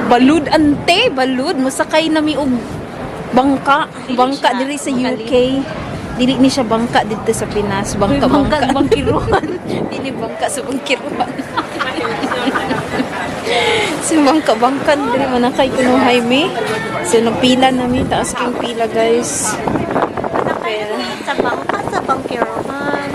Balud ante, balud musakay nami og bangka diri sa UK. Dili ni siya bangka dito sa Pinas, bangka sa bangkiruan. Dili bangka sa bangkiruan. Si bangka diri man kay kuno highway. So nagpila nami, taas king pila guys. Sa bangka sa bangkiruan.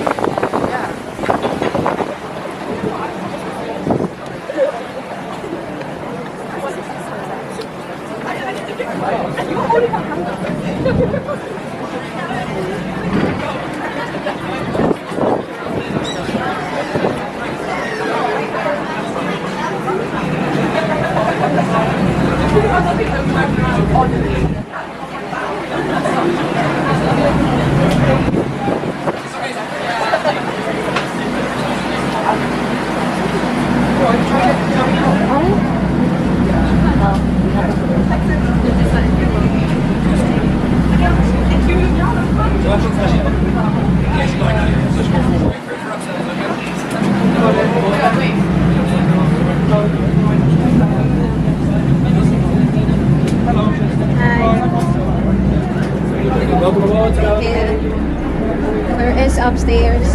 There is upstairs.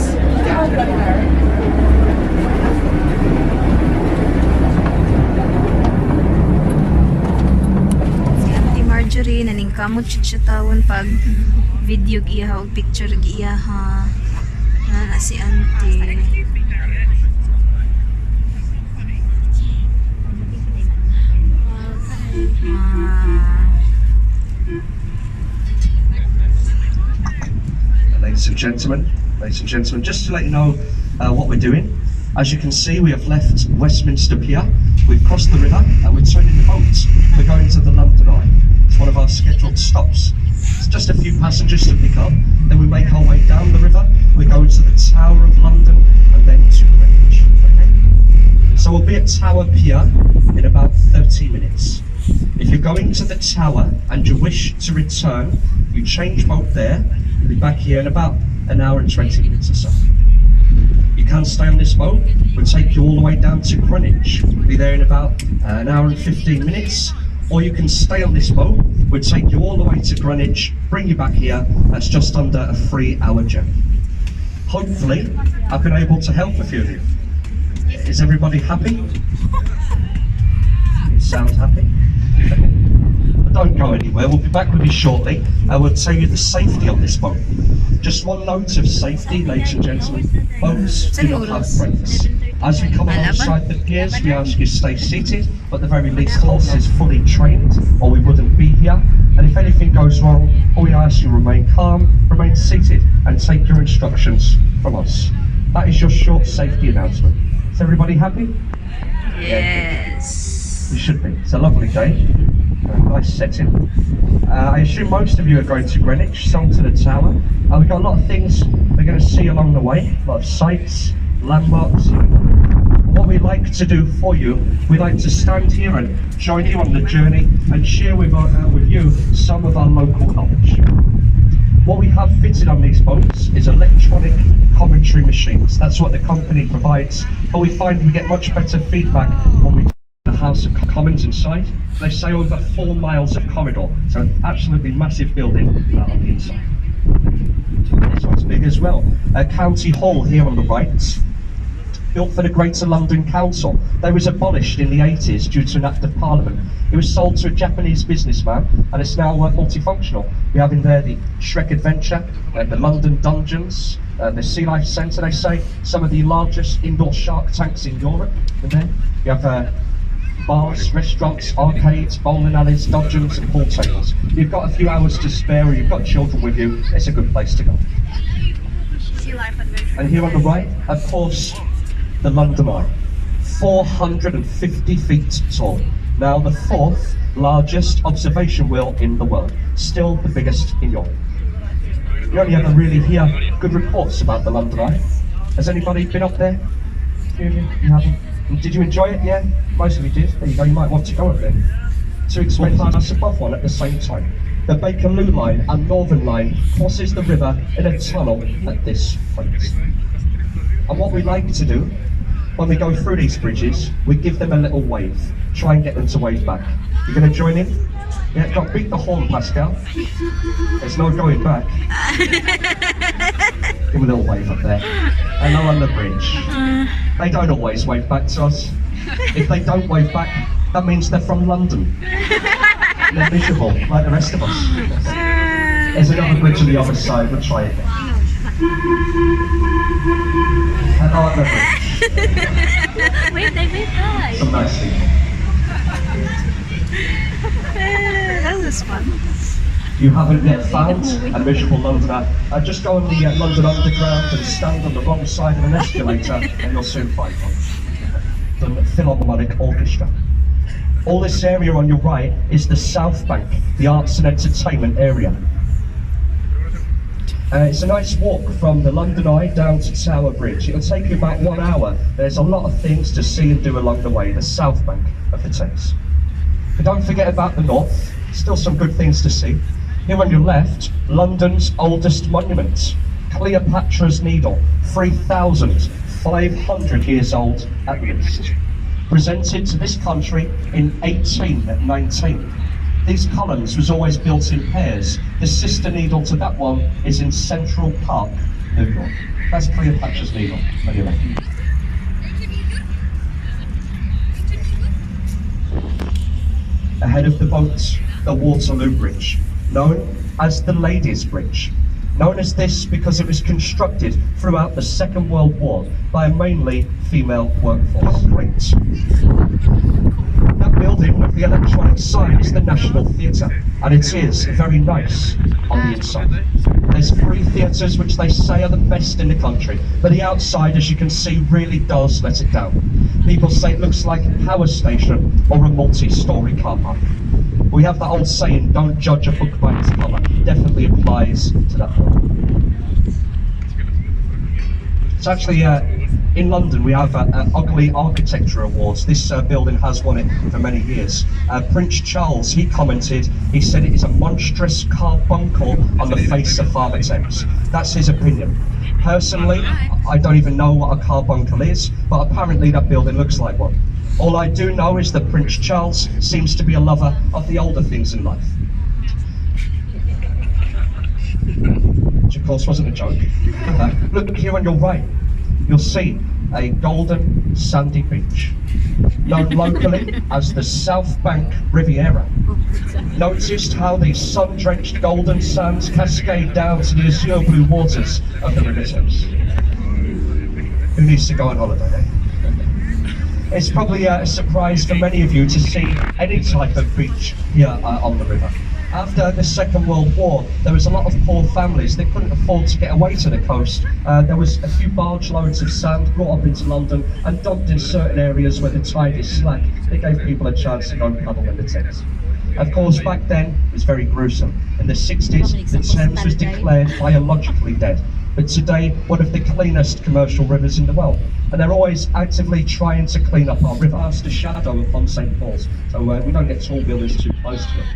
Si Auntie Marjorie naningkamot siya tawon pag video giya o picture giya ha. Na si Auntie. Ladies and gentlemen, just to let you know what we're doing. As you can see, we have left Westminster Pier, we've crossed the river and we're turning the boat. We're going to the London Eye. It's one of our scheduled stops. It's just a few passengers to pick up, then we make our way down the river, we go to the Tower of London and then to Greenwich. Okay? So we'll be at Tower Pier in about 30 minutes. If you're going to the Tower and you wish to return, you change boat there. We'll be back here in about an hour and 20 minutes or so. You can stay on this boat. We'll take you all the way down to Greenwich. We'll be there in about an hour and 15 minutes. Or you can stay on this boat. We'll take you all the way to Greenwich, bring you back here. That's just under a 3-hour journey. Hopefully, I've been able to help a few of you. Is everybody happy? You sound happy? Don't go anywhere, we'll be back with you shortly and we'll tell you the safety on this boat. Just one note of safety, ladies and gentlemen, boats do not have brakes. As we come alongside the piers, we ask you to stay seated, but at the very least horse is fully trained or we wouldn't be here. And if anything goes wrong, we ask you remain calm, remain seated and take your instructions from us. That is your short safety announcement. Is everybody happy? Yes. You should be. It's a lovely day. Nice setting. I assume most of you are going to Greenwich, some to the Tower. We've got a lot of things we're going to see along the way, a lot of sights, landmarks. What we like to do for you, we like to stand here and join you on the journey and share with you some of our local knowledge. What we have fitted on these boats is electronic commentary machines. That's what the company provides, but we find we get much better feedback when we the House of Commons inside. They say over 4 miles of corridor, so an absolutely massive building on the inside. This one's big as well. County Hall here on the right, built for the Greater London Council. They was abolished in the 80s due to an act of Parliament. It was sold to a Japanese businessman and it's now multifunctional. We have in there the Shrek Adventure, the London Dungeons, the Sea Life Centre, they say, some of the largest indoor shark tanks in Europe. And then you have bars, restaurants, arcades, bowling alleys, dungeons and pool tables. You've got a few hours to spare or you've got children with you, it's a good place to go. And here on the right, of course, the London Eye, 450 feet tall. Now the 4th largest observation wheel in the world, still the biggest in Europe. You only ever really hear good reports about the London Eye. Has anybody been up there? You haven't? Did you enjoy it? Yeah? Most of you did. There you go, you might want to go up there. To explain us above one at the same time. The Bakerloo Line and Northern Line crosses the river in a tunnel at this point. And what we like to do, when we go through these bridges, we give them a little wave, try and get them to wave back. You're going to join in? Yeah, go on, beat the horn, Pascal. There's no going back. Give them a little wave up there. Hello on the bridge. They don't always wave back to us. If they don't wave back, that means they're from London. They're miserable, like the rest of us. There's another bridge on the other side, we'll try it again. Hello on the bridge. Wait, hi. Some nice people. That was fun. You haven't yet found a miserable Londoner, just go on the London Underground and stand on the wrong side of an escalator and you'll soon find one. The Philharmonic Orchestra. All this area on your right is the South Bank, the arts and entertainment area. It's a nice walk from the London Eye down to Tower Bridge. It'll take you about 1 hour. There's a lot of things to see and do along the way, the South Bank of the Thames. But don't forget about the north, still some good things to see. Here on your left, London's oldest monument, Cleopatra's Needle, 3,500 years old at least. Presented to this country in 1819. These columns was always built in pairs. The sister needle to that one is in Central Park, New York. That's Cleopatra's Needle on your left. Ahead of the boat, the Waterloo Bridge, known as the Ladies' Bridge. Known as this because it was constructed throughout the Second World War by a mainly female workforce. Great. That building with the electronic sign is the National Theatre, and it is very nice on the inside. There's 3 theatres which they say are the best in the country, but the outside, as you can see, really does let it down. People say it looks like a power station or a multi-storey car park. We have that old saying, don't judge a book by its cover. Definitely applies to that one. It's actually, in London we have Ugly Architecture Awards. This building has won it for many years. Prince Charles, he commented, he said it is a monstrous carbuncle on the face of Father Thames. That's his opinion. Personally, I don't even know what a carbuncle is, but apparently that building looks like one. All I do know is that Prince Charles seems to be a lover of the older things in life. Which of course wasn't a joke. Look here on your right, you'll see a golden sandy beach, known locally as the South Bank Riviera. Noticed how the sun-drenched golden sands cascade down to the azure blue waters of the River Thames. Who needs to go on holiday, eh? It's probably a surprise for many of you to see any type of beach here on the river. After the Second World War, there was a lot of poor families that couldn't afford to get away to the coast. There was a few barge loads of sand brought up into London and dumped in certain areas where the tide is slack. They gave people a chance to go and paddle in the Thames. Of course, back then, it was very gruesome. In the 60s, the Thames was declared biologically dead. But today, one of the cleanest commercial rivers in the world. And they're always actively trying to clean up our river. Cast a shadow upon St. Paul's, so we don't get tall buildings too close to it.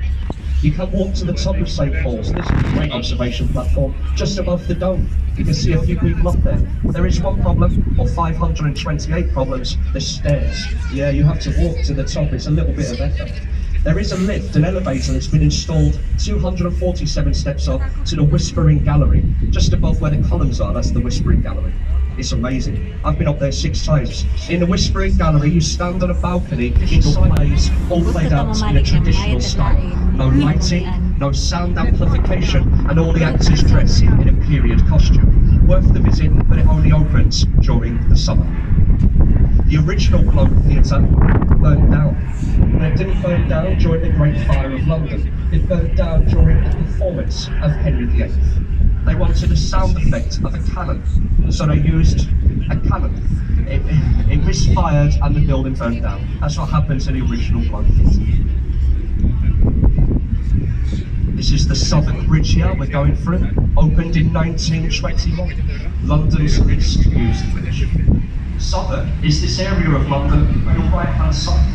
You can walk to the top of St. Paul's. This is a great observation platform just above the dome. You can see a few people up there. There is one problem, or 528 problems, the stairs. Yeah, you have to walk to the top, it's a little bit of effort. There is a lift, an elevator that's been installed 247 steps up to the Whispering Gallery, just above where the columns are. That's the Whispering Gallery. It's amazing. I've been up there 6 times. In the Whispering Gallery, you stand on a balcony, inside plays, all played out in a traditional style. No lighting, no sound amplification, and all the actors dress in a period costume. Worth the visit, but it only opens during the summer. The original Globe Theatre burned down. And it didn't burn down during the Great Fire of London. It burned down during the performance of Henry VIII. They wanted a sound effect of a cannon, so they used a cannon. It misfired and the building burned down. That's what happened to the original Globe Theatre. This is the Southwark Bridge here we're going through, opened in 1921. London's least used bridge. Southwark is this area of London on your right hand side.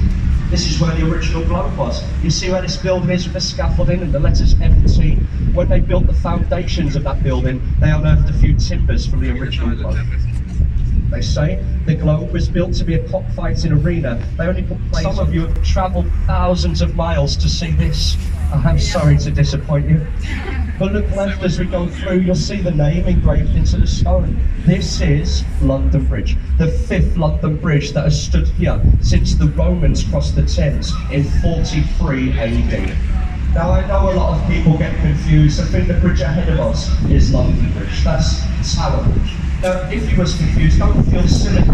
This is where the original Globe was. You see where this building is with the scaffolding and the letters MT. When they built the foundations of that building, they unearthed a few timbers from the original Globe. They say the globe was built to be a cockfighting arena. They only put planes. Some of you have travelled thousands of miles to see this. I'm sorry to disappoint you. But look left as we go through, you'll see the name engraved into the stone. This is London Bridge, the 5th London Bridge that has stood here since the Romans crossed the Thames in 43 AD. Now I know a lot of people get confused. I think the bridge ahead of us is London Bridge. That's Tower Bridge. Now, if you was confused, don't feel silly.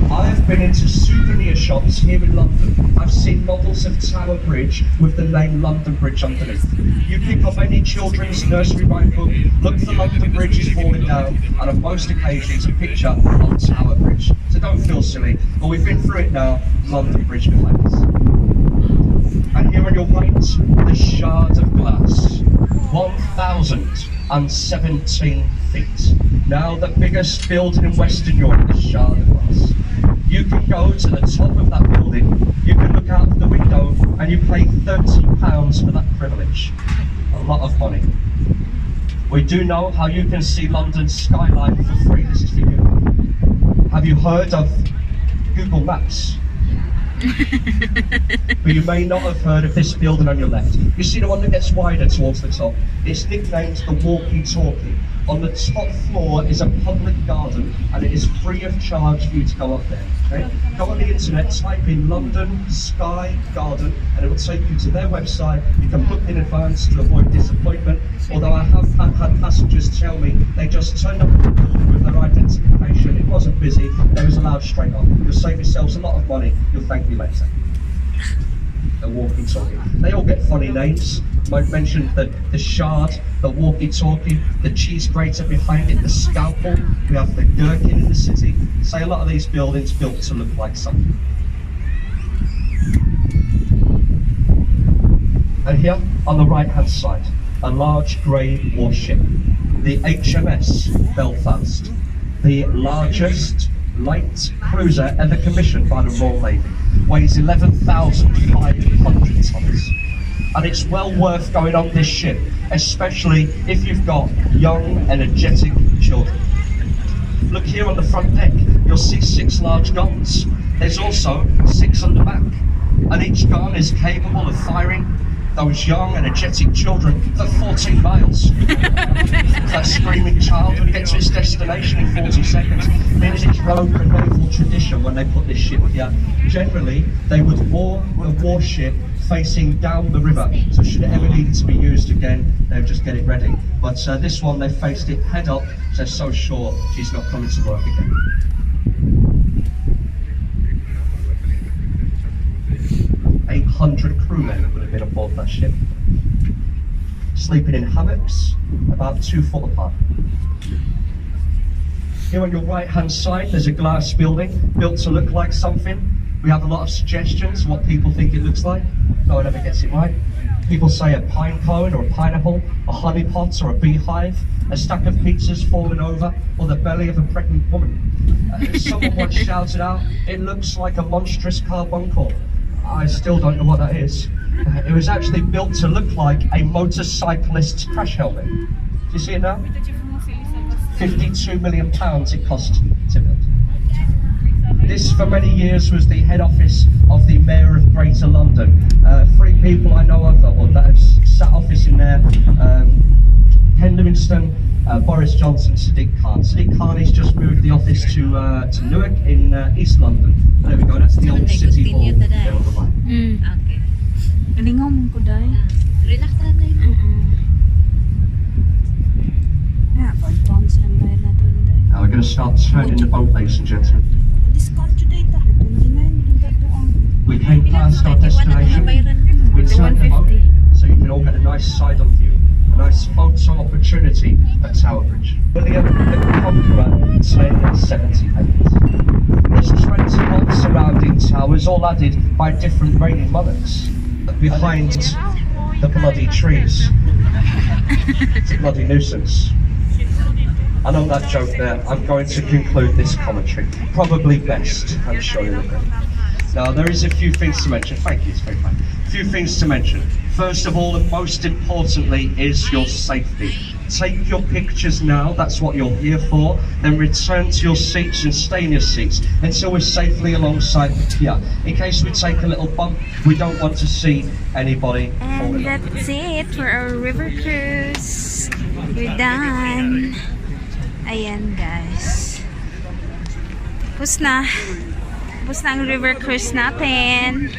I've been into souvenir shops here in London. I've seen models of Tower Bridge with the name London Bridge underneath. You pick up any children's nursery rhyme book, look for London Bridge is falling down, and on most occasions a picture on Tower Bridge. So don't feel silly. But we've been through it now, London Bridge behind us. And here on your right, the Shard of Glass, 1,017 feet. Now the biggest building in Western Europe, the Shard of Glass. You can go to the top of that building, you can look out the window, and you pay £30 for that privilege. A lot of money. We do know how you can see London's skyline for free. This is for you. Have you heard of Google Maps? But you may not have heard of this building on your left. You see the one that gets wider towards the top? It's nicknamed the walkie-talkie. On the top floor is a public garden, and it is free of charge for you to go up there. Okay? Go on the internet, type in London Sky Garden, and it will take you to their website. You can book in advance to avoid disappointment. Although I have had passengers tell me they just turned up at the building with their identification. It wasn't busy, they was allowed straight up. You'll save yourselves a lot of money. You'll thank me later. The walkie-talkie. They all get funny names. I mentioned the Shard, the walkie-talkie, the cheese grater behind it, the scalpel. We have the gherkin in the city. Say a lot of these buildings built to look like something. And here on the right-hand side, a large grey warship, the HMS Belfast, the largest light cruiser ever commissioned by the Royal Navy, weighs 11,500 tons. And it's well worth going on this ship, especially if you've got young, energetic children. Look here on the front deck, you'll see 6 large guns. There's also 6 on the back, and each gun is capable of firing those young, energetic children for 14 miles. That screaming child would get to its destination in 40 seconds. Means it's Roman naval tradition when they put this ship here. Generally, they would moor the warship facing down the river, so should it ever need to be used again, they would just get it ready. But this one, they faced it head up, so they're so sure she's not coming to work again. 800 crewmen would have been aboard that ship, sleeping in hammocks about 2 foot apart. Here on your right hand side there's a glass building built to look like something. We have a lot of suggestions what people think it looks like. No one ever gets it right. People say a pine cone or a pineapple, a honey pot or a beehive, a stack of pizzas falling over, or the belly of a pregnant woman. Someone once shouted out, "It looks like a monstrous carbuncle." I still don't know what that is. It was actually built to look like a motorcyclist's crash helmet. Do you see it now? £52 million it cost to build. This for many years was the head office of the Mayor of Greater London. 3 people I know of or that have sat office in there. Ken Livingstone, Boris Johnson, Sadiq Khan. Sadiq Khan has just moved the office to Newark in East London. There we go, that's the old City Hall there on the right. Okay. Galingaw mong kuday. Relax na tayo. Yeah, £5 lang bayad na to ni day. Now we're going to start turning the boat, ladies and gentlemen. Discount today ta. 29 bilhin to ang. We came past our destination. We turned the boat so you can all get a nice side-on view. A nice photo opportunity at Tower Bridge. William the Conqueror, 1078. There's 21 surrounding towers, all added by different reigning monarchs. Behind the bloody trees. It's a bloody nuisance. And on that joke there, I'm going to conclude this commentary. Probably best, I'm sure you'll agree. Now, there is a few things to mention. Thank you, it's very kind. A few things to mention. First of all, and most importantly, is your safety. Take your pictures now, that's what you're here for. Then return to your seats and stay in your seats until we're safely alongside here. In case we take a little bump, we don't want to see anybody falling. And that's it for our river cruise. We're done. Ayan guys. Tapos na ang river cruise natin.